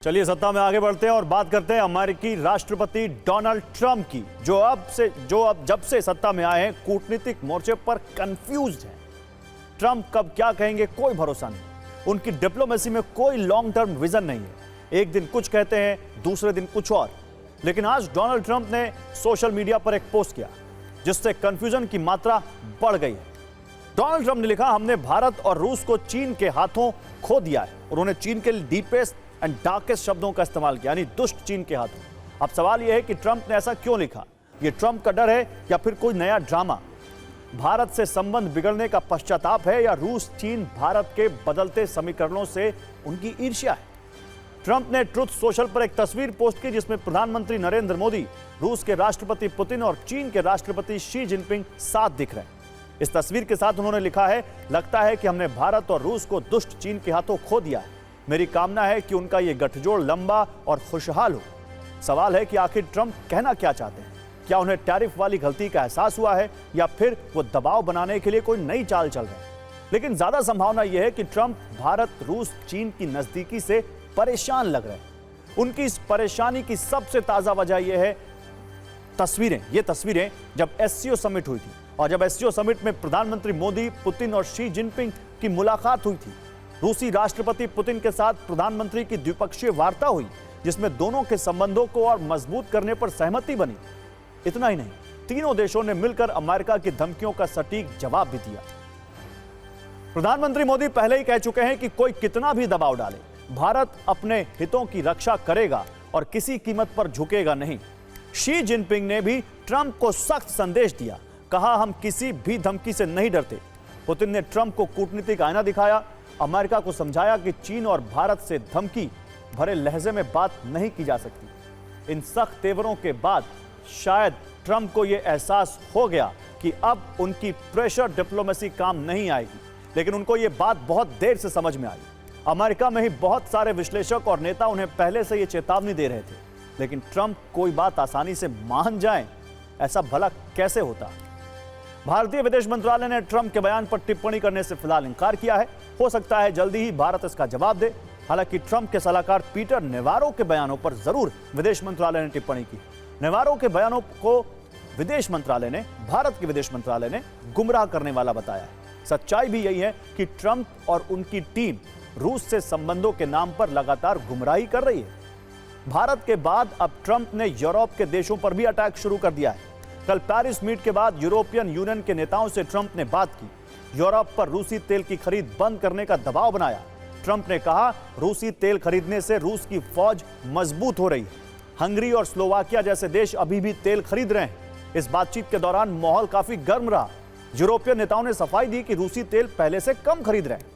चलिए सत्ता में आगे बढ़ते हैं और बात करते हैं अमेरिकी राष्ट्रपति डोनाल्ड ट्रंप की, जो जब से सत्ता में आए हैं कूटनीतिक मोर्चे पर कंफ्यूज्ड हैं। ट्रंप कब क्या कहेंगे कोई भरोसा नहीं, उनकी डिप्लोमेसी में कोई लॉन्ग टर्म विजन नहीं है। एक दिन कुछ कहते हैं, दूसरे दिन कुछ और। लेकिन आज डोनाल्ड ट्रंप ने सोशल मीडिया पर एक पोस्ट किया जिससे कंफ्यूजन की मात्रा बढ़ गई है। डोनाल्ड ट्रंप ने लिखा, हमने भारत और रूस को चीन के हाथों खो दिया है। उन्होंने चीन के डीपेस्ट एंड डार्केस्ट शब्दों का इस्तेमाल किया, यानी दुष्ट चीन के हाथों। अब सवाल यह है कि ट्रंप ने ऐसा क्यों लिखा? यह ट्रंप का डर है या फिर कोई नया ड्रामा? भारत से संबंध बिगड़ने का पश्चाताप है या रूस चीन भारत के बदलते समीकरणों से उनकी ईर्ष्या है? ट्रंप ने ट्रुथ सोशल पर एक तस्वीर पोस्ट की जिसमें प्रधानमंत्री नरेंद्र मोदी, रूस के राष्ट्रपति पुतिन और चीन के राष्ट्रपति शी जिनपिंग साथ दिख रहे हैं। इस तस्वीर के साथ उन्होंने लिखा है, लगता है कि हमने भारत और रूस को दुष्ट चीन के हाथों खो दिया है। मेरी कामना है कि उनका यह गठजोड़ लंबा और खुशहाल हो। सवाल है कि आखिर ट्रंप कहना क्या चाहते हैं? क्या उन्हें टैरिफ वाली गलती का एहसास हुआ है या फिर वो दबाव बनाने के लिए कोई नई चाल चल रहे हैं? लेकिन ज्यादा संभावना यह है कि ट्रंप भारत रूस चीन की नजदीकी से परेशान लग रहे हैं। उनकी इस परेशानी की सबसे ताजा वजह यह है ये तस्वीरें जब एससीओ समिट हुई थी और जब एससीओ समिट में प्रधानमंत्री मोदी, पुतिन और शी जिनपिंग की मुलाकात हुई थी। रूसी राष्ट्रपति पुतिन के साथ प्रधानमंत्री की द्विपक्षीय वार्ता हुई जिसमें दोनों के संबंधों को और मजबूत करने पर सहमति बनी। इतना ही नहीं, तीनों देशों ने मिलकर अमेरिका की धमकियों का सटीक जवाब भी दिया। प्रधानमंत्री मोदी पहले ही कह चुके हैं कि कोई कितना भी दबाव डाले, भारत अपने हितों की रक्षा करेगा और किसी कीमत पर झुकेगा नहीं। शी जिनपिंग ने भी ट्रंप को सख्त संदेश दिया, कहा हम किसी भी धमकी से नहीं डरते। पुतिन ने ट्रंप को कूटनीतिक आईना दिखाया, अमेरिका को समझाया कि चीन और भारत से धमकी भरे लहजे में बात नहीं की जा सकती। इन सख्त तेवरों के बाद शायद ट्रंप को यह एहसास हो गया कि अब उनकी प्रेशर डिप्लोमेसी काम नहीं आएगी, लेकिन उनको यह बात बहुत देर से समझ में आई। अमेरिका में ही बहुत सारे विश्लेषक और नेता उन्हें पहले से यह चेतावनी दे रहे थे, लेकिन ट्रंप कोई बात आसानी से मान जाए, ऐसा भला कैसे होता? भारतीय विदेश मंत्रालय ने ट्रंप के बयान पर टिप्पणी करने से फिलहाल इंकार किया है। हो सकता है जल्दी ही भारत इसका जवाब दे। हालांकि ट्रंप के सलाहकार पीटर नेवारो के बयानों पर जरूर विदेश मंत्रालय ने टिप्पणी की। नेवारो के बयानों को भारत के विदेश मंत्रालय ने गुमराह करने वाला बताया है। सच्चाई भी यही है कि ट्रंप और उनकी टीम रूस से संबंधों के नाम पर लगातार गुमराही कर रही है। भारत के बाद अब ट्रंप ने यूरोप के देशों पर भी अटैक शुरू कर दिया है। कल पेरिस मीट के बाद यूरोपियन यूनियन के नेताओं से ट्रंप ने बात की, यूरोप पर रूसी तेल की खरीद बंद करने का दबाव बनाया। ट्रंप ने कहा, रूसी तेल खरीदने से रूस की फौज मजबूत हो रही है। हंगरी और स्लोवाकिया जैसे देश अभी भी तेल खरीद रहे हैं। इस बातचीत के दौरान माहौल काफी गर्म रहा। यूरोपियन नेताओं ने सफाई दी कि रूसी तेल पहले से कम खरीद रहे हैं।